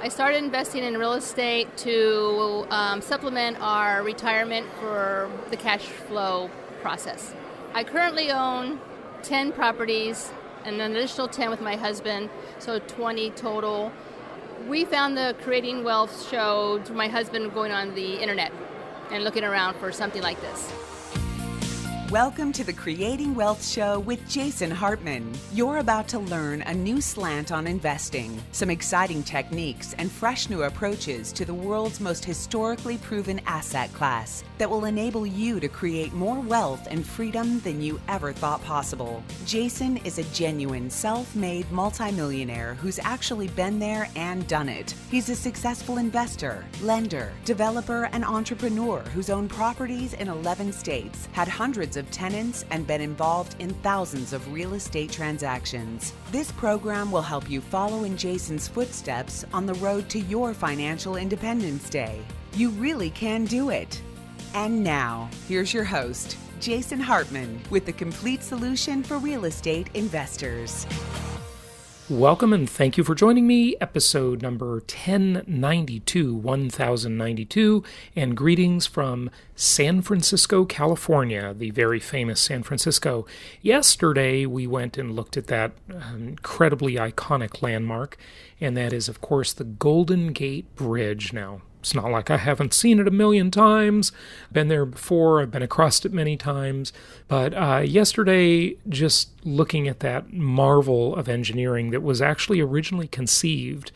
I started investing in real estate to supplement our retirement for the cash flow process. I currently own 10 properties and an additional 10 with my husband, so 20 total. We found the Creating Wealth show through my husband going on the internet and looking around for something like this. Welcome to the Creating Wealth Show with Jason Hartman. You're about to learn a new slant on investing, some exciting techniques, and fresh new approaches to the world's most historically proven asset class that will enable you to create more wealth and freedom than you ever thought possible. Jason is a genuine self-made multimillionaire who's actually been there and done it. He's a successful investor, lender, developer, and entrepreneur who's owned properties in 11 states, had hundreds of tenants, and been involved in thousands of real estate transactions. This program will help you follow in Jason's footsteps on the road to your financial independence day. You really can do it. And now, here's your host, Jason Hartman, with the complete solution for real estate investors. Welcome and thank you for joining me, episode number 1092, and greetings from San Francisco, California, the very famous San Francisco. Yesterday, we went and looked at that incredibly iconic landmark, and that is, of course, the Golden Gate Bridge. Now, it's not like I haven't seen it a million times, been there before, I've been across it many times, but yesterday, just looking at that marvel of engineering that was actually originally conceived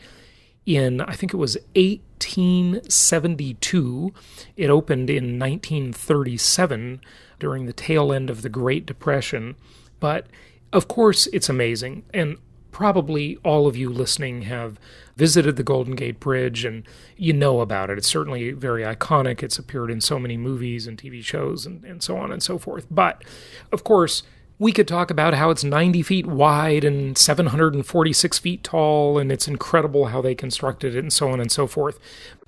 in, I think it was 1872, it opened in 1937 during the tail end of the Great Depression, but of course it's amazing, and probably all of you listening have visited the Golden Gate Bridge and you know about it. It's certainly very iconic. It's appeared in so many movies and TV shows and so on and so forth. But, of course, we could talk about how it's 90 feet wide and 746 feet tall, and it's incredible how they constructed it and so on and so forth.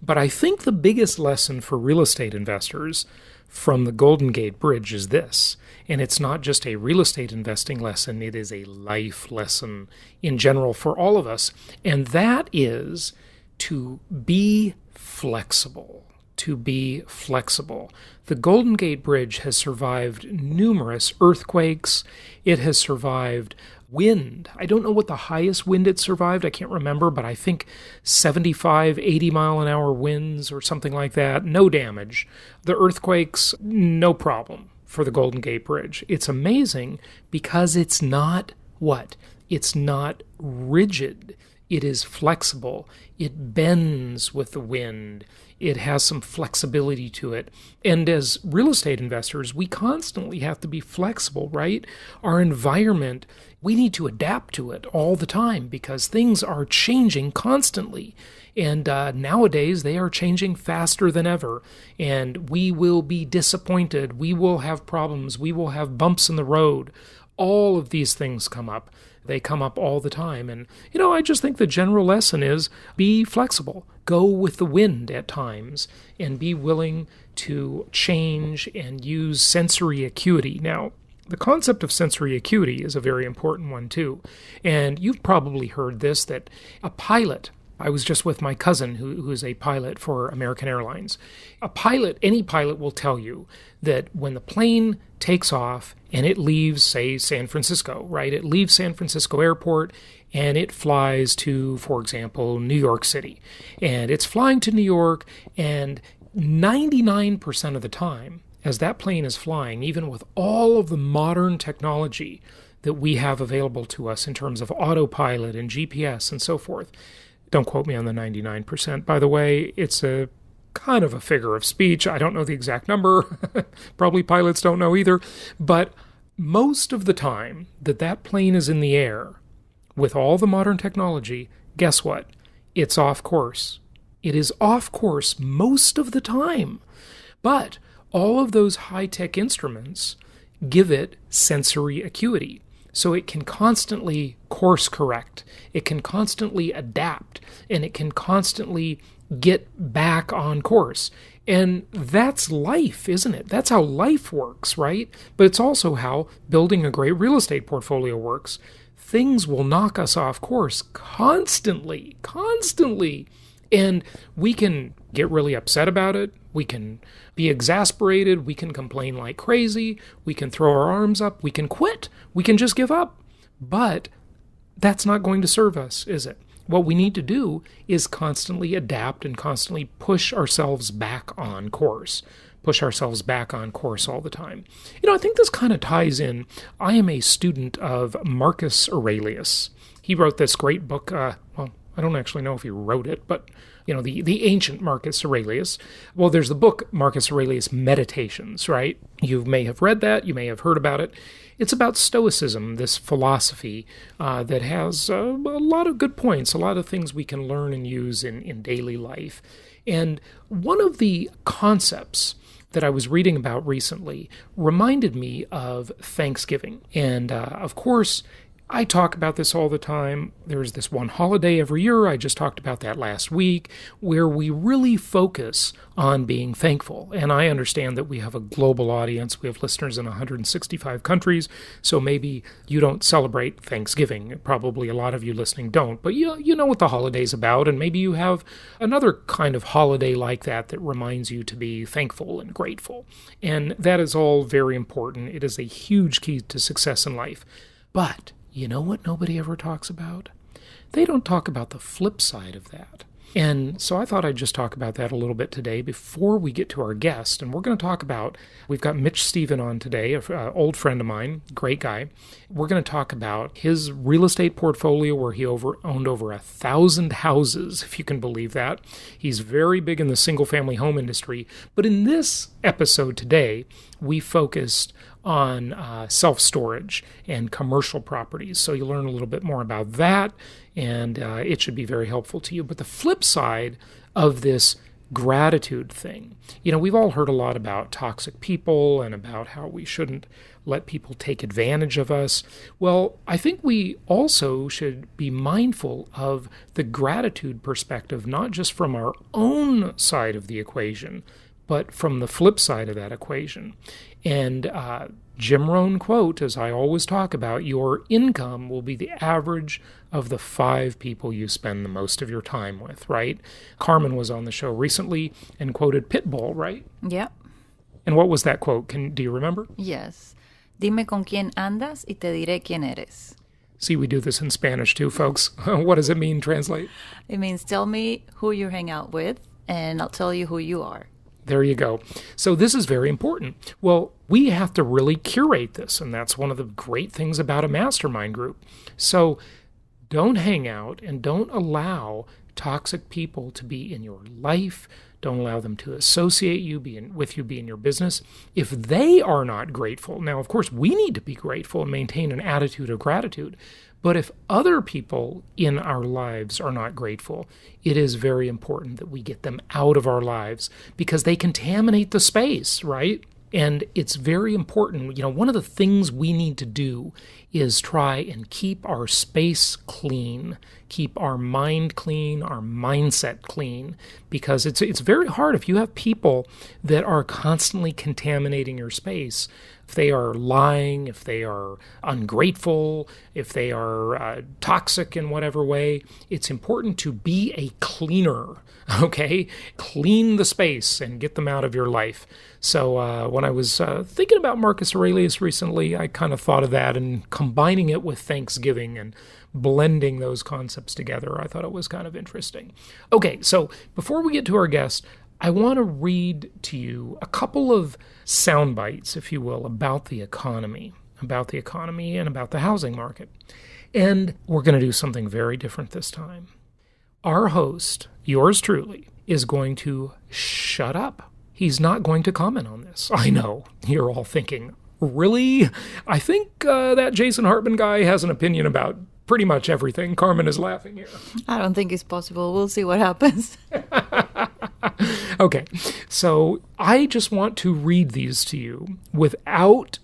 But I think the biggest lesson for real estate investors from the Golden Gate Bridge is this. And it's not just a real estate investing lesson, it is a life lesson in general for all of us. And that is to be flexible. To be flexible. The Golden Gate Bridge has survived numerous earthquakes. It has survived wind. I don't know what the highest wind it survived. I can't remember, but I think 75, 80 mile an hour winds or something like that. No damage. The earthquakes, no problem for the Golden Gate Bridge. It's amazing because it's not what? It's not rigid. It is flexible. It bends with the wind. It has some flexibility to it. And as real estate investors, we constantly have to be flexible, right? Our environment, we need to adapt to it all the time because things are changing constantly. And nowadays, they are changing faster than ever. And we will be disappointed. We will have problems. We will have bumps in the road. All of these things come up. They come up all the time. And, I just think the general lesson is be flexible. Go with the wind at times and be willing to change and use sensory acuity. Now, the concept of sensory acuity is a very important one too. And you've probably heard this, that a pilot, I was just with my cousin who is a pilot for American Airlines. A pilot, any pilot will tell you that when the plane takes off and it leaves, say, San Francisco, right? It leaves San Francisco Airport and it flies to, for example, New York City. And it's flying to New York, and 99% of the time, as that plane is flying, even with all of the modern technology that we have available to us in terms of autopilot and GPS and so forth, don't quote me on the 99%. By the way, it's a kind of a figure of speech. I don't know the exact number. Probably pilots don't know either. But most of the time that plane is in the air with all the modern technology, guess what? It's off course. It is off course most of the time. But all of those high-tech instruments give it sensory acuity. So it can constantly course correct, it can constantly adapt, and it can constantly get back on course. And that's life, isn't it? That's how life works, right? But it's also how building a great real estate portfolio works. Things will knock us off course constantly. And we can get really upset about it. We can be exasperated. We can complain like crazy. We can throw our arms up. We can quit. We can just give up. But that's not going to serve us, is it? What we need to do is constantly adapt and constantly push ourselves back on course. Push ourselves back on course all the time. I think this kind of ties in. I am a student of Marcus Aurelius. He wrote this great book. I don't actually know if he wrote it, but the ancient Marcus Aurelius. Well, there's the book Marcus Aurelius Meditations, right? You may have read that. You may have heard about it. It's about Stoicism, this philosophy that has a lot of good points, a lot of things we can learn and use in daily life. And one of the concepts that I was reading about recently reminded me of Thanksgiving. And of course, I talk about this all the time. There's this one holiday every year, I just talked about that last week, where we really focus on being thankful. And I understand that we have a global audience. We have listeners in 165 countries, so maybe you don't celebrate Thanksgiving. Probably a lot of you listening don't, but you know what the holiday's about, and maybe you have another kind of holiday like that reminds you to be thankful and grateful. And that is all very important. It is a huge key to success in life. But you know what nobody ever talks about? They don't talk about the flip side of that. And so I thought I'd just talk about that a little bit today before we get to our guest. And we're going to talk about, we've got Mitch Stephen on today, an old friend of mine, great guy. We're going to talk about his real estate portfolio where he owned over 1,000 houses, if you can believe that. He's very big in the single-family home industry. But in this episode today, we focused on self-storage and commercial properties. So you'll learn a little bit more about that, and it should be very helpful to you. But the flip side of this gratitude thing, we've all heard a lot about toxic people and about how we shouldn't let people take advantage of us. Well, I think we also should be mindful of the gratitude perspective, not just from our own side of the equation, but from the flip side of that equation. And Jim Rohn quote, as I always talk about, your income will be the average of the 5 people you spend the most of your time with, right? Carmen was on the show recently and quoted Pitbull, right? Yep. And what was that quote? Do you remember? Yes. Dime con quién andas y te diré quién eres. See, we do this in Spanish too, folks. What does it mean, translate? It means tell me who you hang out with, and I'll tell you who you are. There you go. So this is very important. Well, we have to really curate this, and that's one of the great things about a mastermind group. So don't hang out and don't allow toxic people to be in your life. Don't allow them to associate you, be in your business. If they are not grateful, now, of course, we need to be grateful and maintain an attitude of gratitude. But if other people in our lives are not grateful, it is very important that we get them out of our lives because they contaminate the space, right? And it's very important. One of the things we need to do is try and keep our space clean, keep our mind clean, our mindset clean, because it's very hard if you have people that are constantly contaminating your space. If they are lying, if they are ungrateful, if they are toxic in whatever way, it's important to be a cleaner, okay? Clean the space and get them out of your life. So when I was thinking about Marcus Aurelius recently, I kind of thought of that and combining it with Thanksgiving and blending those concepts together. I thought it was kind of interesting. Okay, so before we get to our guest, I want to read to you a couple of sound bites, if you will, about the economy and about the housing market. And we're going to do something very different this time. Our host, yours truly, is going to shut up. He's not going to comment on this. I know, you're all thinking, really? I think that Jason Hartman guy has an opinion about pretty much everything. Carmen is laughing here. I don't think it's possible. We'll see what happens. Okay, so I just want to read these to you without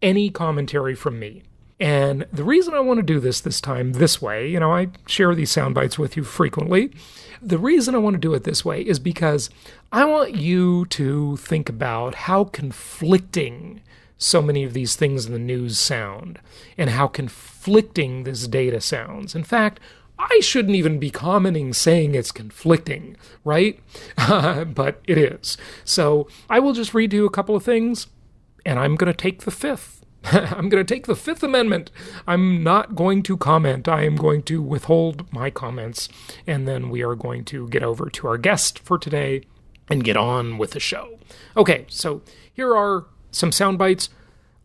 any commentary from me. And the reason I want to do this time this way, I share these sound bites with you frequently. The reason I want to do it this way is because I want you to think about how conflicting so many of these things in the news sound and how conflicting this data sounds. In fact, I shouldn't even be commenting saying it's conflicting, right? But it is. So I will just read you a couple of things, and I'm going to take the fifth. I'm going to take the Fifth Amendment. I'm not going to comment. I am going to withhold my comments, and then we are going to get over to our guest for today and get on with the show. Okay, so here are some sound bites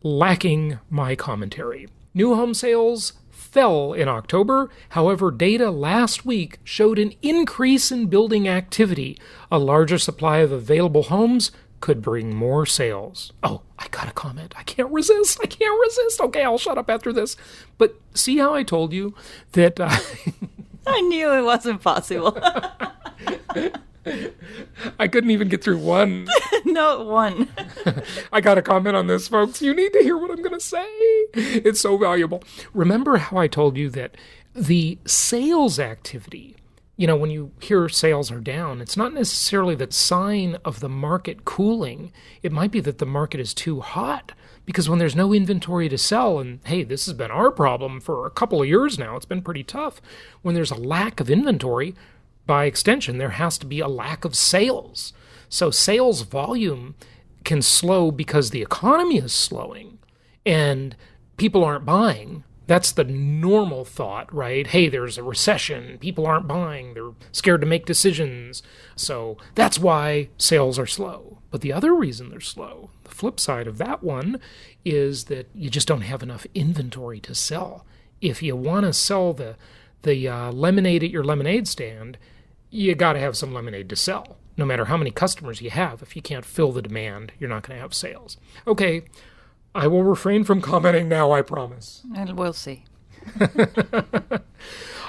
lacking my commentary. New home sales fell in October. However, data last week showed an increase in building activity. A larger supply of available homes could bring more sales. Oh, I got a comment. I can't resist. Okay, I'll shut up after this. But see how I told you that... I knew it wasn't possible. I couldn't even get through one. No, one. I got a comment on this, folks. You need to hear what I'm going to say. It's so valuable. Remember how I told you that the sales activity, when you hear sales are down, it's not necessarily the sign of the market cooling. It might be that the market is too hot. Because when there's no inventory to sell, and hey, this has been our problem for a couple of years now, it's been pretty tough. When there's a lack of inventory, by extension, there has to be a lack of sales. So sales volume can slow because the economy is slowing and people aren't buying. That's the normal thought, right? Hey, there's a recession. People aren't buying. They're scared to make decisions. So that's why sales are slow. But the other reason they're slow, the flip side of that one, is that you just don't have enough inventory to sell. If you want to sell the lemonade at your lemonade stand, you got to have some lemonade to sell. No matter how many customers you have, if you can't fill the demand, you're not going to have sales. Okay, I will refrain from commenting now, I promise. And we'll see.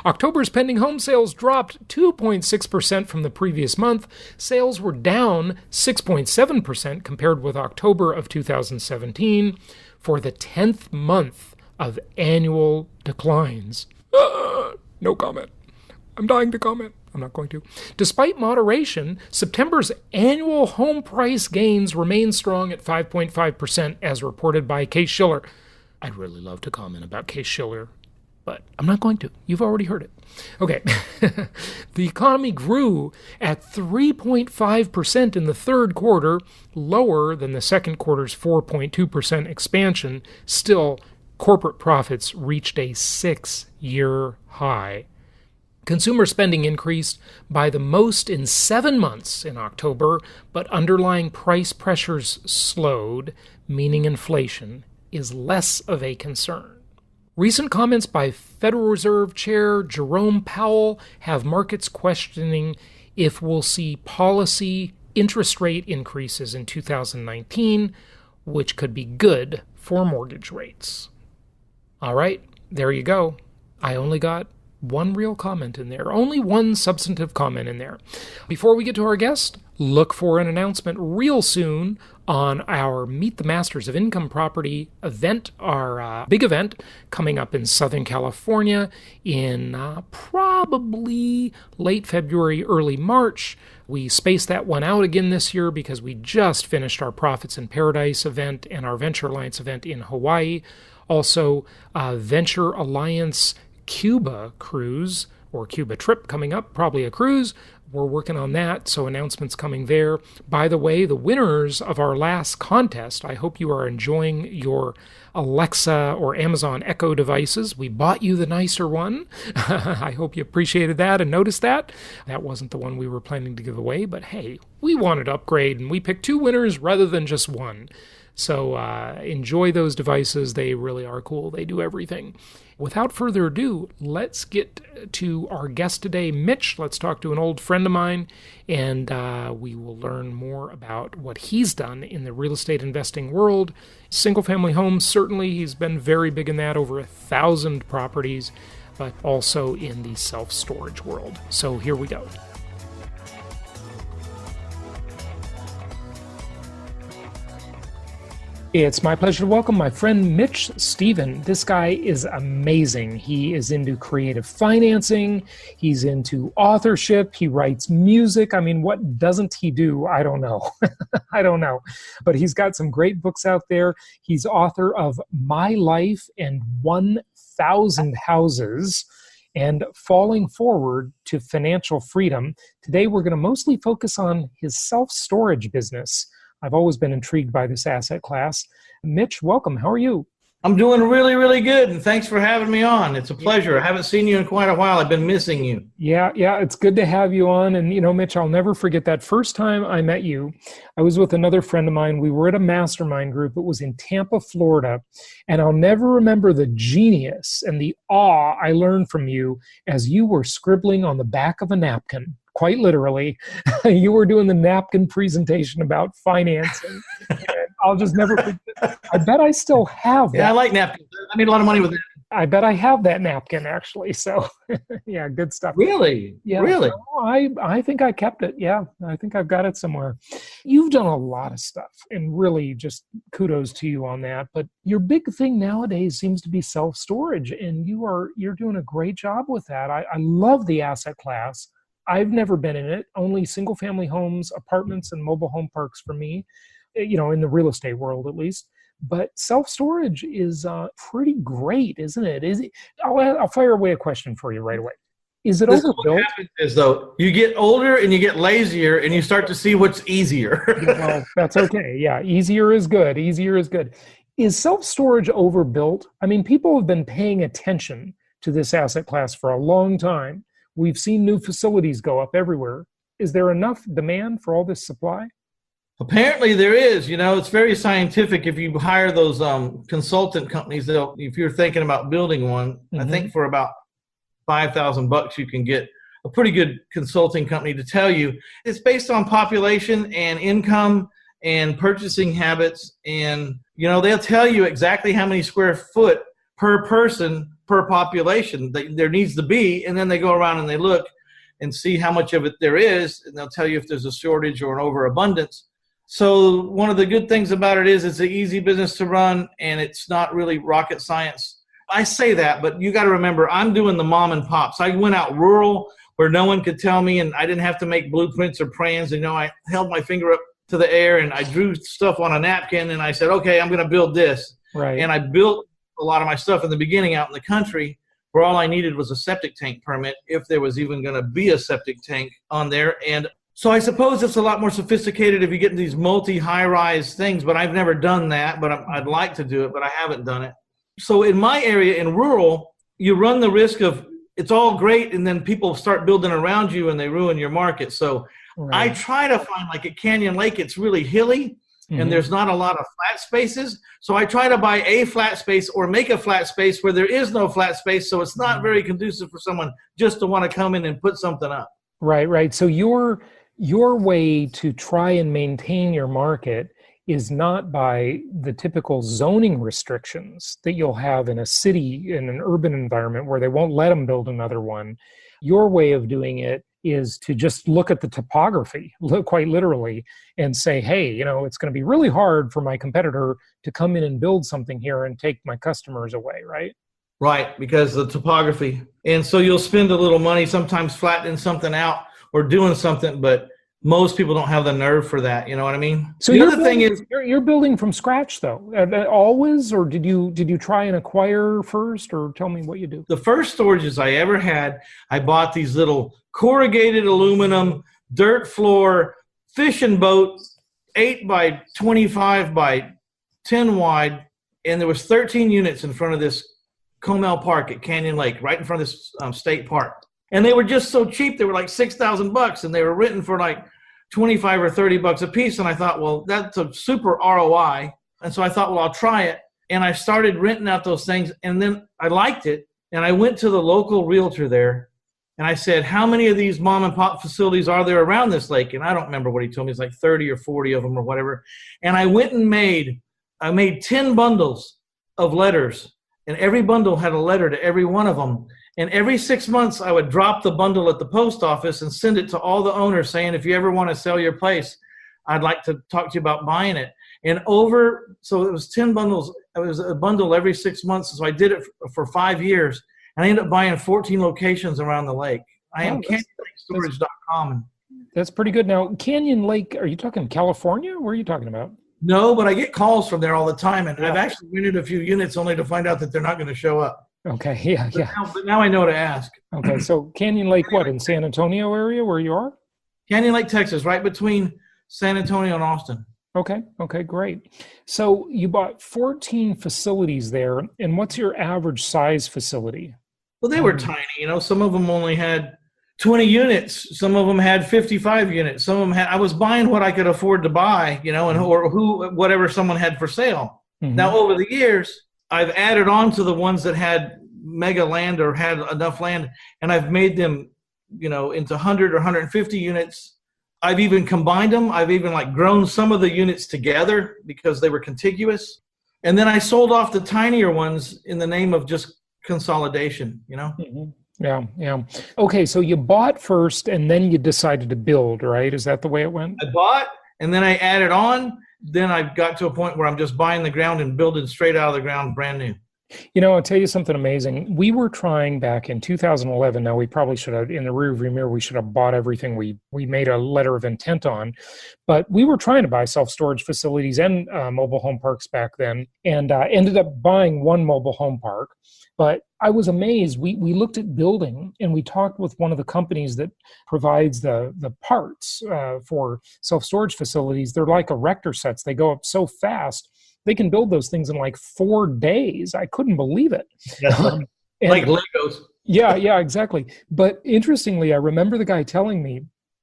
October's pending home sales dropped 2.6% from the previous month. Sales were down 6.7% compared with October of 2017 for the 10th month of annual declines. No comment. I'm dying to comment. I'm not going to. Despite moderation, September's annual home price gains remain strong at 5.5% as reported by Case-Shiller. I'd really love to comment about Case-Shiller, but I'm not going to. You've already heard it. Okay. The economy grew at 3.5% in the third quarter, lower than the second quarter's 4.2% expansion. Still, corporate profits reached a 6-year high. Consumer spending increased by the most in 7 months in October, but underlying price pressures slowed, meaning inflation is less of a concern. Recent comments by Federal Reserve Chair Jerome Powell have markets questioning if we'll see policy interest rate increases in 2019, which could be good for mortgage rates. All right, there you go. I only got one real comment in there, only one substantive comment in there. Before we get to our guest, look for an announcement real soon on our Meet the Masters of Income Property event, our big event coming up in Southern California in probably late February, early March. We spaced that one out again this year because we just finished our Profits in Paradise event and our Venture Alliance event in Hawaii. Also, Venture Alliance Cuba cruise or Cuba trip coming up, probably a cruise. We're working on that, so announcements coming there. By the way, the winners of our last contest, I hope you are enjoying your Alexa or Amazon Echo devices. We bought you the nicer one. I hope you appreciated that and noticed that. That wasn't the one we were planning to give away, but hey, we wanted to upgrade, and we picked 2 winners rather than just one. So enjoy those devices. They really are cool. They do everything. Without further ado, let's get to our guest today, Mitch. Let's talk to an old friend of mine, and we will learn more about what he's done in the real estate investing world. Single-family homes, certainly. He's been very big in that, over 1,000 properties, but also in the self-storage world. So here we go. It's my pleasure to welcome my friend Mitch Stephen. This guy is amazing. He is into creative financing. He's into authorship. He writes music. I mean, what doesn't he do? I don't know. I don't know. But he's got some great books out there. He's author of My Life and 1,000 Houses. and falling forward to financial freedom. Today, we're going to mostly focus on his self-storage business. I've always been intrigued by this asset class. Mitch, welcome. How are you? I'm doing really, really good, and thanks for having me on. It's a pleasure. I haven't seen you in quite a while. I've been missing you. Yeah, it's good to have you on. And, Mitch, I'll never forget that first time I met you. I was with another friend of mine. We were at a mastermind group. It was in Tampa, Florida. And I'll never remember the genius and the awe I learned from you as you were scribbling on the back of a napkin. Quite literally, you were doing the napkin presentation about financing. And I'll just never forget. I bet I still have that. Yeah, I like napkins. I made a lot of money with it. I bet I have that napkin, actually. So, yeah, good stuff. Really? Yeah, really? So I think I kept it. Yeah, I think I've got it somewhere. You've done a lot of stuff, and really just kudos to you on that. But your big thing nowadays seems to be self-storage, and you're doing a great job with that. I love the asset class. I've never been in it, only single-family homes, apartments, and mobile home parks for me, in the real estate world at least. But self-storage is pretty great, isn't it? I'll fire away a question for you right away. Is it overbuilt? What happens is, though, you get older and you get lazier and you start to see what's easier. Well, that's okay. Yeah, easier is good. Easier is good. Is self-storage overbuilt? I mean, people have been paying attention to this asset class for a long time. We've seen new facilities go up everywhere. Is there enough demand for all this supply? Apparently there is. It's very scientific. If you hire those consultant companies, if you're thinking about building one, I think for about $5,000 you can get a pretty good consulting company to tell you. It's based on population and income and purchasing habits, and they'll tell you exactly how many square foot per person per population that there needs to be, and then they go around and they look and see how much of it there is, and they'll tell you if there's a shortage or an overabundance. So one of the good things about it is it's an easy business to run, and it's not really rocket science. I say that, but you got to remember, I'm doing the mom and pops. I went out rural where no one could tell me, and I didn't have to make blueprints or plans. I held my finger up to the air and I drew stuff on a napkin, and I said, okay, I'm going to build this. Right. And I built a lot of my stuff in the beginning out in the country, where all I needed was a septic tank permit, if there was even going to be a septic tank on there. And so I suppose it's a lot more sophisticated if you get into these multi-high-rise things, but I've never done that, but I'd like to do it, but I haven't done it. So in my area, in rural, you run the risk of it's all great, and then people start building around you and they ruin your market. So I try to find, like at Canyon Lake, it's really hilly, and there's not a lot of flat spaces. So I try to buy a flat space or make a flat space where there is no flat space, so it's not very conducive for someone just to want to come in and put something up. Right. So your way to try and maintain your market is not by the typical zoning restrictions that you'll have in a city, in an urban environment where they won't let them build another one. Your way of doing it is to just look at the topography, look quite literally, and say, hey, it's going to be really hard for my competitor to come in and build something here and take my customers away, right? Right, because of the topography. And so you'll spend a little money sometimes flattening something out or doing something, but most people don't have the nerve for that. You know what I mean? So the other thing is, you're building from scratch, though, always, or did you try and acquire first, or tell me what you do? The first storages I ever had, I bought these little corrugated aluminum dirt floor fishing boat, 8 by 25 by 10 wide, and there was 13 units in front of this Comel Park at Canyon Lake, right in front of this state park. And they were just so cheap. They were like $6,000, and they were written for like $25 or $30 a piece. And I thought, well, that's a super ROI. And so I thought, well, I'll try it. And I started renting out those things, and then I liked it. And I went to the local realtor there, and I said, how many of these mom and pop facilities are there around this lake? And I don't remember what he told me. It's like 30 or 40 of them or whatever. And I went and made 10 bundles of letters, and every bundle had a letter to every one of them. And every 6 months, I would drop the bundle at the post office and send it to all the owners saying, if you ever want to sell your place, I'd like to talk to you about buying it. And so it was 10 bundles. It was a bundle every 6 months. So I did it for 5 years. And I ended up buying 14 locations around the lake. I am CanyonLakeStorage.com. That's pretty good. Now, Canyon Lake, are you talking California? Where are you talking about? No, but I get calls from there all the time. And I've actually rented a few units only to find out that they're not going to show up. Okay. Yeah. Yeah. But now I know to ask. Okay. So Canyon Lake, what, in San Antonio area where you are? Canyon Lake, Texas, right between San Antonio and Austin. Okay. Okay. Great. So you bought 14 facilities there. And what's your average size facility? Well, they were tiny. Some of them only had 20 units. Some of them had 55 units. Some of them had, I was buying what I could afford to buy, whatever someone had for sale. Mm-hmm. Now, over the years, I've added on to the ones that had mega land or had enough land, and I've made them, into 100 or 150 units. I've even combined them. I've even grown some of the units together because they were contiguous. And then I sold off the tinier ones in the name of just consolidation, Mm-hmm. Yeah. Yeah. Okay. So you bought first and then you decided to build, right? Is that the way it went? I bought and then I added on. Then I got to a point where I'm just buying the ground and building straight out of the ground brand new. I'll tell you something amazing. We were trying back in 2011. Now, we probably should have, in the rearview mirror, we should have bought everything we made a letter of intent on. But we were trying to buy self-storage facilities and mobile home parks back then, and ended up buying one mobile home park. But I was amazed. We looked at building, and we talked with one of the companies that provides the parts for self-storage facilities. They're like erector sets. They go up so fast. They can build those things in 4 days. I couldn't believe it. Like Legos. Yeah, exactly. But interestingly, I remember the guy telling me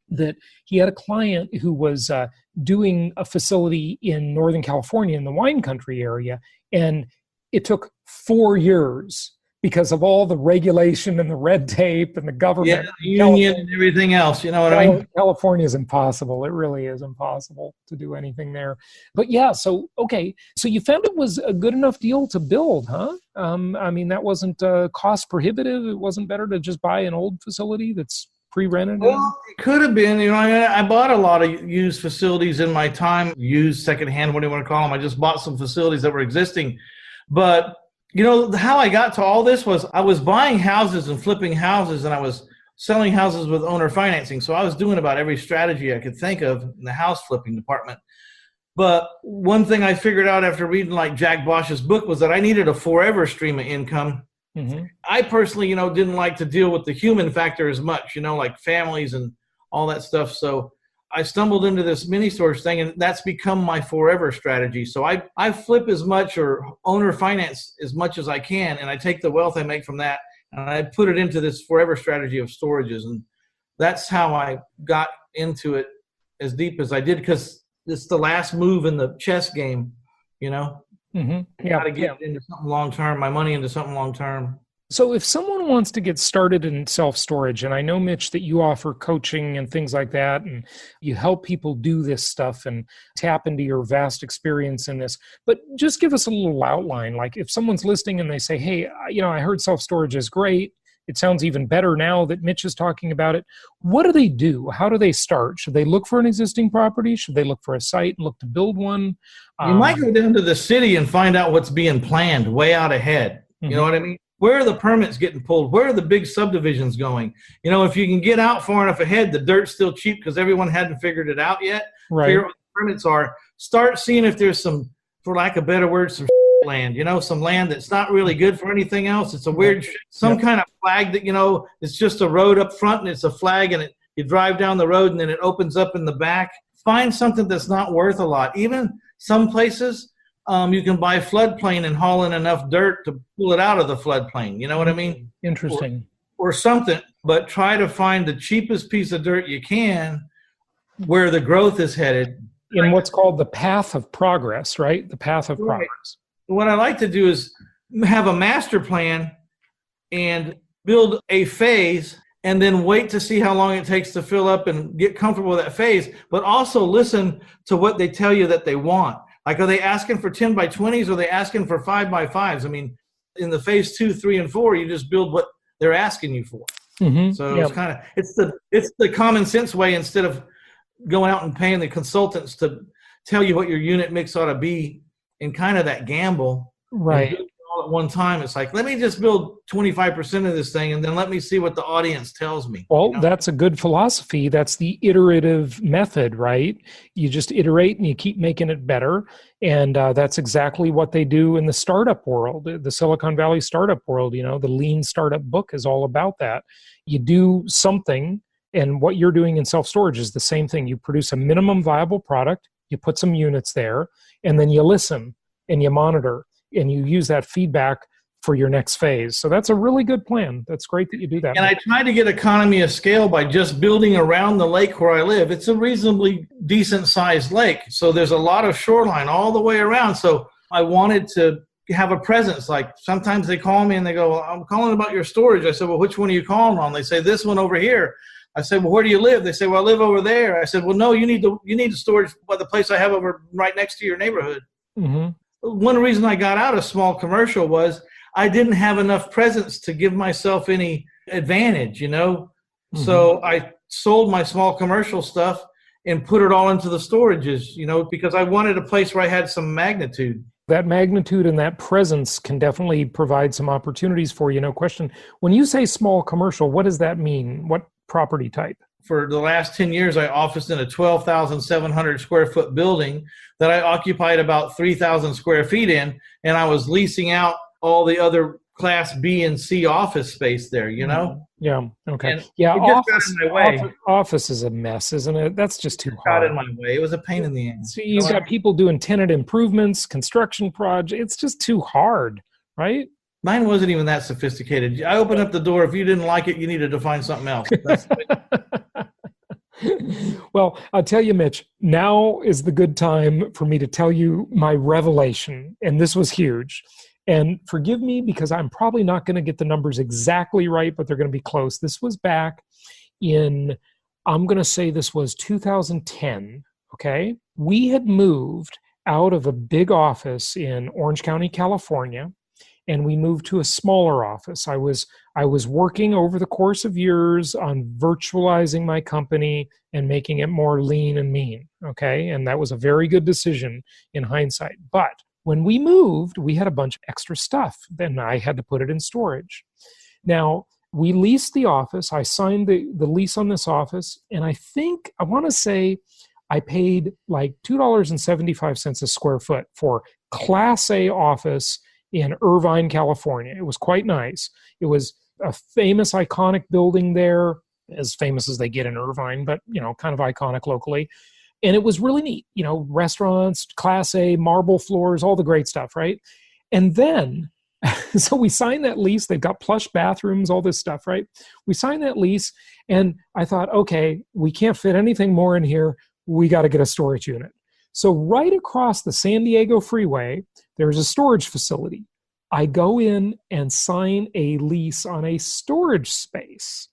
that he had a client who was doing a facility in Northern California in the wine country area, and it took 4 years because of all the regulation and the red tape and the government. Yeah, union and everything else. You know what I mean? California is impossible. It really is impossible to do anything there. But yeah, so you found it was a good enough deal to build, huh? That wasn't cost prohibitive. It wasn't better to just buy an old facility that's pre-rented? Well, it could have been. I bought a lot of used facilities in my time, used secondhand, what do you want to call them? I just bought some facilities that were existing. But how I got to all this was I was buying houses and flipping houses, and I was selling houses with owner financing. So I was doing about every strategy I could think of in the house flipping department. But one thing I figured out after reading Jack Bosch's book was that I needed a forever stream of income. Mm-hmm. I personally, didn't like to deal with the human factor as much, like families and all that stuff. So I stumbled into this mini storage thing, and that's become my forever strategy. So I flip as much or owner finance as much as I can, and I take the wealth I make from that and I put it into this forever strategy of storages. And that's how I got into it as deep as I did, because it's the last move in the chess game, Mm-hmm. I got to get into something long-term, my money into something long-term. So if someone wants to get started in self-storage, and I know, Mitch, that you offer coaching and things like that, and you help people do this stuff and tap into your vast experience in this, but just give us a little outline. Like if someone's listening and they say, hey, I heard self-storage is great. It sounds even better now that Mitch is talking about it. What do they do? How do they start? Should they look for an existing property? Should they look for a site and look to build one? You might go down to the city and find out what's being planned way out ahead. Mm-hmm. You know what I mean? Where are the permits getting pulled? Where are the big subdivisions going? If you can get out far enough ahead, the dirt's still cheap because everyone hadn't figured it out yet. Right. Figure out what the permits are. Start seeing if there's some, for lack of better words, some land, some land that's not really good for anything else. It's a weird, kind of flag that, it's just a road up front and it's a flag, and you drive down the road and then it opens up in the back. Find something that's not worth a lot. Even some places, you can buy floodplain and haul in enough dirt to pull it out of the floodplain. You know what I mean? Interesting. Or something, but try to find the cheapest piece of dirt you can where the growth is headed. In what's called the path of progress, right? The path of progress. What I like to do is have a master plan and build a phase, and then wait to see how long it takes to fill up and get comfortable with that phase, but also listen to what they tell you that they want. Like, are they asking for 10 by 20s? Or are they asking for 5 by 5s? I mean, in the phase 2, 3, and 4, you just build what they're asking you for. Mm-hmm. So it's the common sense way, instead of going out and paying the consultants to tell you what your unit mix ought to be, and kind of that gamble. Right. at one time. It's like, let me just build 25% of this thing and then let me see what the audience tells me. Well, that's a good philosophy. That's the iterative method, right? You just iterate and you keep making it better. And that's exactly what they do in the startup world, the Silicon Valley startup world. The lean startup book is all about that. You do something, and what you're doing in self-storage is the same thing. You produce a minimum viable product, you put some units there, and then you listen and you monitor and you use that feedback for your next phase. So that's a really good plan. That's great that you do that. And I try to get economy of scale by just building around the lake where I live. It's a reasonably decent sized lake. So there's a lot of shoreline all the way around. So I wanted to have a presence. Like sometimes they call me and they go, well, I'm calling about your storage. I said, well, which one are you calling on? They say, this one over here. I said, well, where do you live? They say, well, I live over there. I said, well, no, you need to storage by the place I have over right next to your neighborhood. Mm-hmm. One reason I got out of small commercial was I didn't have enough presence to give myself any advantage, Mm-hmm. So I sold my small commercial stuff and put it all into the storages, because I wanted a place where I had some magnitude. That magnitude and that presence can definitely provide some opportunities for you, no question. When you say small commercial, what does that mean? What property type? For the last 10 years, I officed in a 12,700 square foot building that I occupied about 3,000 square feet in, and I was leasing out all the other Class B and C office space there, Yeah. Okay. And yeah. it just got in my way. Office is a mess, isn't it? That's just too hard. Got in my way. It was a pain in the ass. So you've got people doing tenant improvements, construction projects. It's just too hard, right? Mine wasn't even that sophisticated. I opened up the door. If you didn't like it, you needed to find something else. Well, I'll tell you, Mitch, now is the good time for me to tell you my revelation. And this was huge. And forgive me because I'm probably not going to get the numbers exactly right, but they're going to be close. This was back in, I'm going to say this was 2010, okay? We had moved out of a big office in Orange County, California, and we moved to a smaller office. I was working over the course of years on virtualizing my company and making it more lean and mean, okay? And that was a very good decision in hindsight. But when we moved, we had a bunch of extra stuff. Then I had to put it in storage. Now, we leased the office. I signed the lease on this office, and I want to say I paid like $2.75 a square foot for Class A office in Irvine, California. It was quite nice. It was a famous, iconic building there, as famous as they get in Irvine, but, kind of iconic locally. And it was really neat, restaurants, Class A, marble floors, all the great stuff, right? And then, so we signed that lease. They've got plush bathrooms, all this stuff, right? We signed that lease, and I thought, okay, we can't fit anything more in here. We got to get a storage unit. So right across the San Diego freeway, there's a storage facility. I go in and sign a lease on a storage space.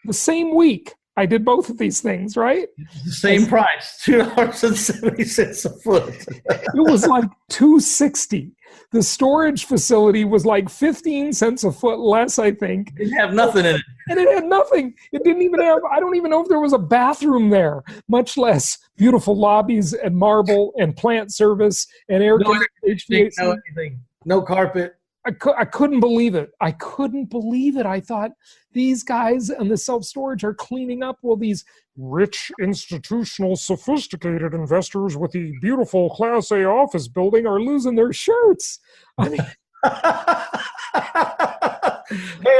The same week, I did both of these things, right? The same price, $2.70 a foot. It was like $2.60. The storage facility was like 15 cents a foot less, I think. It didn't have nothing in it. And it had nothing. It didn't even have, I don't even know if there was a bathroom there, much less beautiful lobbies and marble and plant service and air conditioning. No anything. No carpet. I couldn't believe it. I couldn't believe it. I thought these guys in the self-storage are cleaning up. Well, these rich, institutional, sophisticated investors with the beautiful Class A office building are losing their shirts. I mean, hey,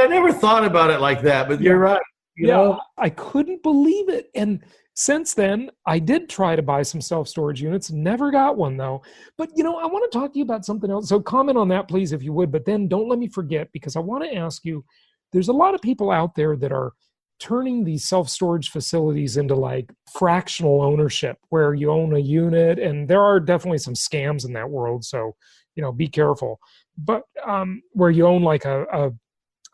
I never thought about it like that, but you're right. You know? I couldn't believe it. And since then, I did try to buy some self-storage units. Never got one, though. But, I want to talk to you about something else. So comment on that, please, if you would. But then don't let me forget, because I want to ask you, there's a lot of people out there that are turning these self-storage facilities into like fractional ownership, where you own a unit. And there are definitely some scams in that world. So, be careful. But where you own like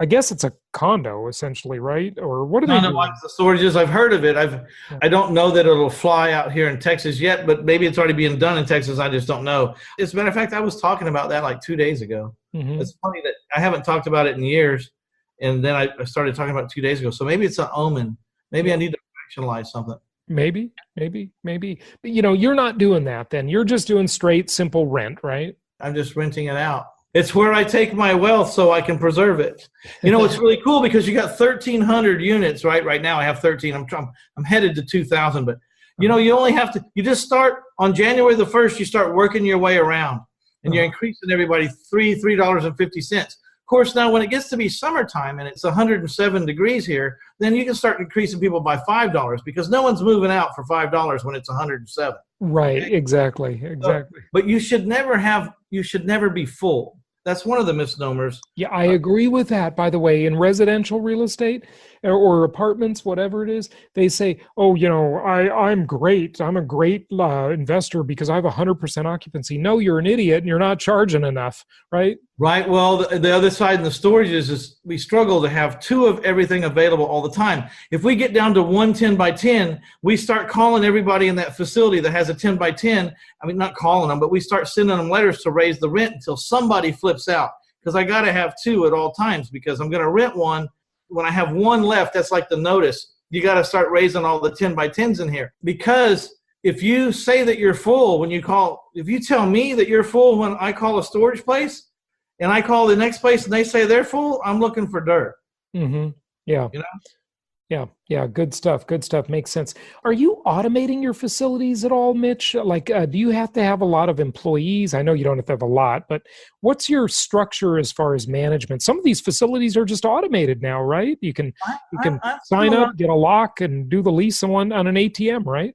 I guess it's a condo, essentially, right? Or what are they doing? Like the storages, I've heard of it. I don't know that it'll fly out here in Texas yet, but maybe it's already being done in Texas. I just don't know. As a matter of fact, I was talking about that like 2 days ago. Mm-hmm. It's funny that I haven't talked about it in years, and then I started talking about it 2 days ago. So maybe it's an omen. Maybe I need to fractionalize something. Maybe. But you're not doing that then. You're just doing straight, simple rent, right? I'm just renting it out. It's where I take my wealth so I can preserve it. It's really cool because you got 1,300 units, right? Right now I have 13. I'm headed to 2,000, but you only have to, you just start on January the 1st, you start working your way around and you're increasing everybody $3.50. Of course, now when it gets to be summertime and it's 107 degrees here, then you can start increasing people by $5 because no one's moving out for $5 when it's 107. Right. Okay? Exactly. But you should never be full. That's one of the misnomers. Yeah, I agree with that. By the way, in residential real estate or apartments, whatever it is, they say, "Oh, I'm great. I'm a great investor because I have 100% occupancy." No, you're an idiot, and you're not charging enough, right? Right. Well, the other side in the storage is we struggle to have 2 of everything available all the time. If we get down to 1 10 by 10, we start calling everybody in that facility that has a 10 by 10. I mean, not calling them, but we start sending them letters to raise the rent until somebody flips out. Because I got to have 2 at all times because I'm going to rent one. When I have 1 left, that's like the notice. You got to start raising all the 10 by 10s in here. Because if you say that you're full if you tell me that you're full when I call a storage place, and I call the next place and they say they're full, I'm looking for dirt. Mm-hmm. Yeah. Yeah. Good stuff. Makes sense. Are you automating your facilities at all, Mitch? Like, do you have to have a lot of employees? I know you don't have to have a lot, but what's your structure as far as management? Some of these facilities are just automated now, right? You can sign up, get a lock, and do the lease on an ATM, right?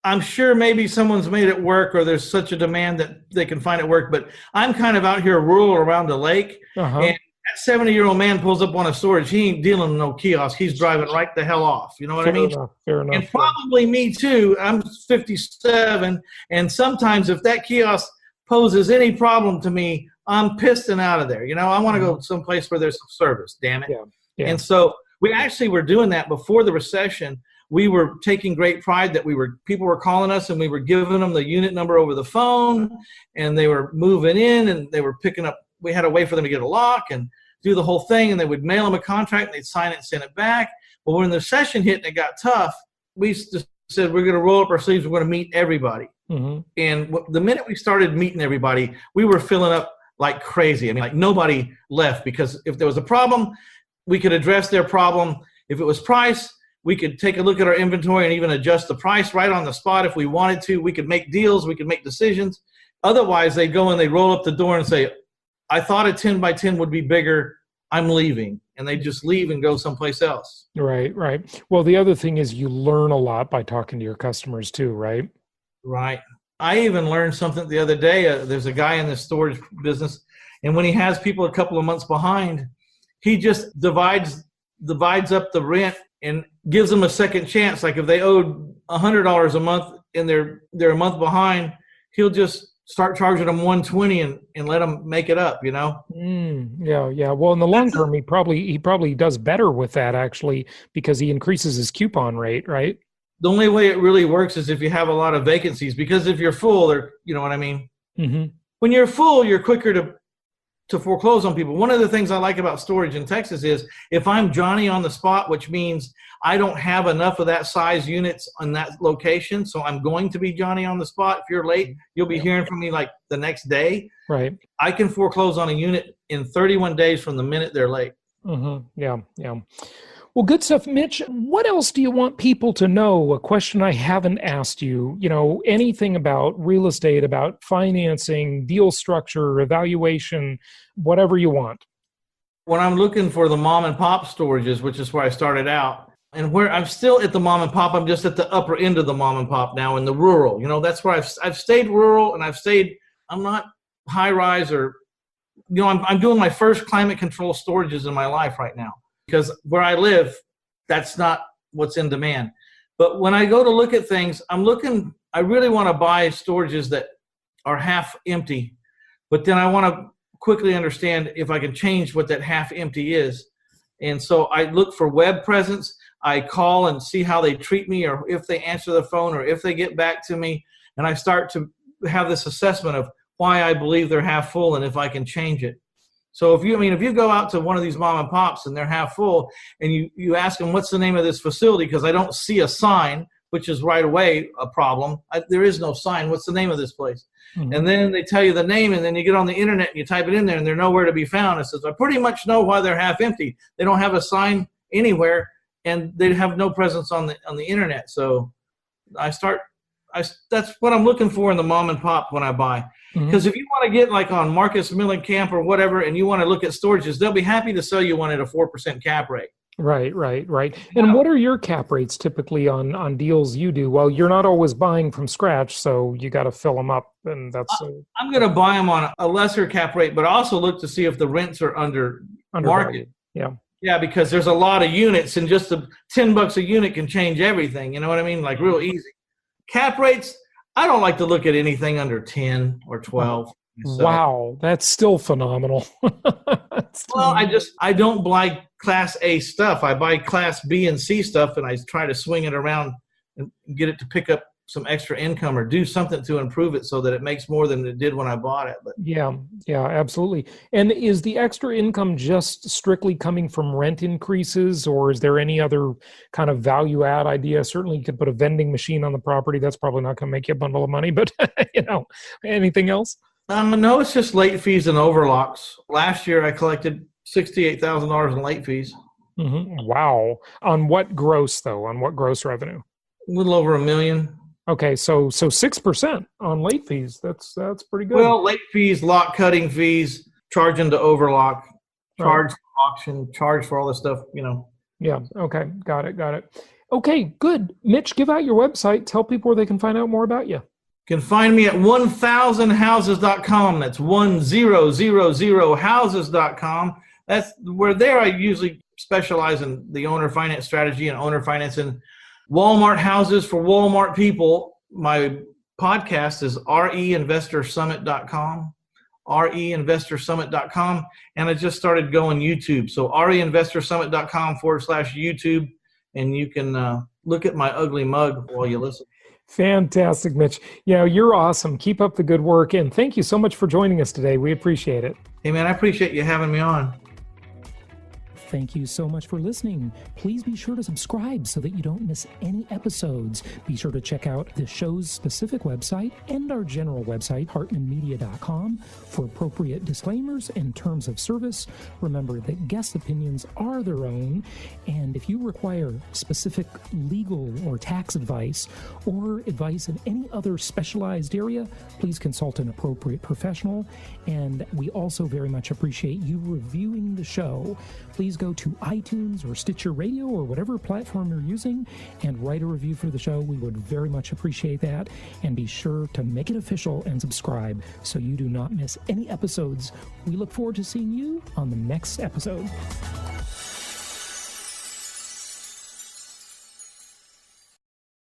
I'm sure maybe someone's made it work or there's such a demand that they can find it work, but I'm kind of out here rural around the lake, and that 70-year-old man pulls up on a storage. He ain't dealing with no kiosk. He's driving right the hell off. You know what I mean? Fair enough. And probably me too. I'm 57, and sometimes if that kiosk poses any problem to me, I'm pissed and out of there. I want to go someplace where there's some service, damn it. Yeah. And so we actually were doing that before the recession. We were taking great pride that people were calling us and we were giving them the unit number over the phone, and they were moving in and they were picking up. We had a way for them to get a lock and do the whole thing, and they would mail them a contract and they'd sign it and send it back. But when the recession hit and it got tough, we just said, we're going to roll up our sleeves. We're going to meet everybody. Mm-hmm. And the minute we started meeting everybody, we were filling up like crazy. I mean, like nobody left, because if there was a problem, we could address their problem. If it was price, we could take a look at our inventory and even adjust the price right on the spot if we wanted to. We could make deals. We could make decisions. Otherwise, they go and they roll up the door and say, I thought a 10 by 10 would be bigger. I'm leaving. And they just leave and go someplace else. Right. Well, the other thing is you learn a lot by talking to your customers too, right? Right. I even learned something the other day. There's a guy in the storage business, and when he has people a couple of months behind, he just divides up the rent and gives them a second chance. Like if they owed $100 a month and they're a month behind, he'll just start charging them $120 and let them make it up, Yeah. Well, in the long term, he probably does better with that, actually, because he increases his coupon rate, right? The only way it really works is if you have a lot of vacancies, because if you're full, you know what I mean? Mm-hmm. When you're full, you're quicker to foreclose on people. One of the things I like about storage in Texas is if I'm Johnny on the spot, which means I don't have enough of that size units on that location, so I'm going to be Johnny on the spot. If you're late, you'll be hearing from me like the next day. Right. I can foreclose on a unit in 31 days from the minute they're late. Mm-hmm. Yeah. Well, good stuff. Mitch, what else do you want people to know? A question I haven't asked you, anything about real estate, about financing, deal structure, evaluation, whatever you want. When I'm looking for the mom and pop storages, which is where I started out, and where I'm still at the mom and pop, I'm just at the upper end of the mom and pop now in the rural. That's where I've stayed rural, and I'm not high rise or, I'm doing my first climate control storages in my life right now. Because where I live, that's not what's in demand. But when I go to look at things, I really want to buy storages that are half empty, but then I want to quickly understand if I can change what that half empty is. And so I look for web presence. I call and see how they treat me, or if they answer the phone, or if they get back to me. And I start to have this assessment of why I believe they're half full and if I can change it. So if you go out to one of these mom and pops and they're half full, and you ask them, what's the name of this facility? Because I don't see a sign. which is right away a problem. There is no sign. What's the name of this place? Mm-hmm. And then they tell you the name, and then you get on the internet and you type it in there, and they're nowhere to be found. It says, I pretty much know why they're half empty. They don't have a sign anywhere, and they have no presence on the internet. So that's what I'm looking for in the mom and pop when I buy. Because if you want to get like on Marcus Millenkamp or whatever, and you want to look at storages, they'll be happy to sell you one at a 4% cap rate. Right. And what are your cap rates typically on deals you do? Well, you're not always buying from scratch, so you got to fill them up, and that's. I'm going to buy them on a lesser cap rate, but also look to see if the rents are under market. Yeah, because there's a lot of units, and just the $10 a unit can change everything. You know what I mean? Like real easy. Cap rates, I don't like to look at anything under 10 or 12. So. Wow, that's still phenomenal. Well, I don't buy Class A stuff. I buy Class B and C stuff, and I try to swing it around and get it to pick up some extra income or do something to improve it so that it makes more than it did when I bought it. But yeah, absolutely. And is the extra income just strictly coming from rent increases, or is there any other kind of value add idea? Certainly you could put a vending machine on the property. That's probably not going to make you a bundle of money, but anything else? No, it's just late fees and overlocks. Last year I collected $68,000 in late fees. Mm-hmm. Wow. On what gross though? On what gross revenue? A little over $1 million. Okay, so 6% on late fees. That's pretty good. Well, late fees, lot cutting fees, charging to overlock, charge for auction, charge for all this stuff, Yeah, okay, got it. Okay, good. Mitch, give out your website. Tell people where they can find out more about you. You can find me at 1000houses.com. That's 1000houses.com. That's where I usually specialize in the owner finance strategy and owner finance in Walmart houses for Walmart people. My podcast is reinvestorsummit.com, reinvestorsummit.com, and I just started going YouTube. So reinvestorsummit.com/YouTube, and you can look at my ugly mug while you listen. Fantastic, Mitch. You're awesome. Keep up the good work, and thank you so much for joining us today. We appreciate it. Hey, man, I appreciate you having me on. Thank you so much for listening. Please be sure to subscribe so that you don't miss any episodes. Be sure to check out the show's specific website and our general website, hartmanmedia.com, for appropriate disclaimers and terms of service. Remember that guest opinions are their own, and if you require specific legal or tax advice or advice in any other specialized area, please consult an appropriate professional. And we also very much appreciate you reviewing the show. Please go to iTunes or Stitcher Radio or whatever platform you're using and write a review for the show. We would very much appreciate that. And be sure to make it official and subscribe so you do not miss any episodes. We look forward to seeing you on the next episode.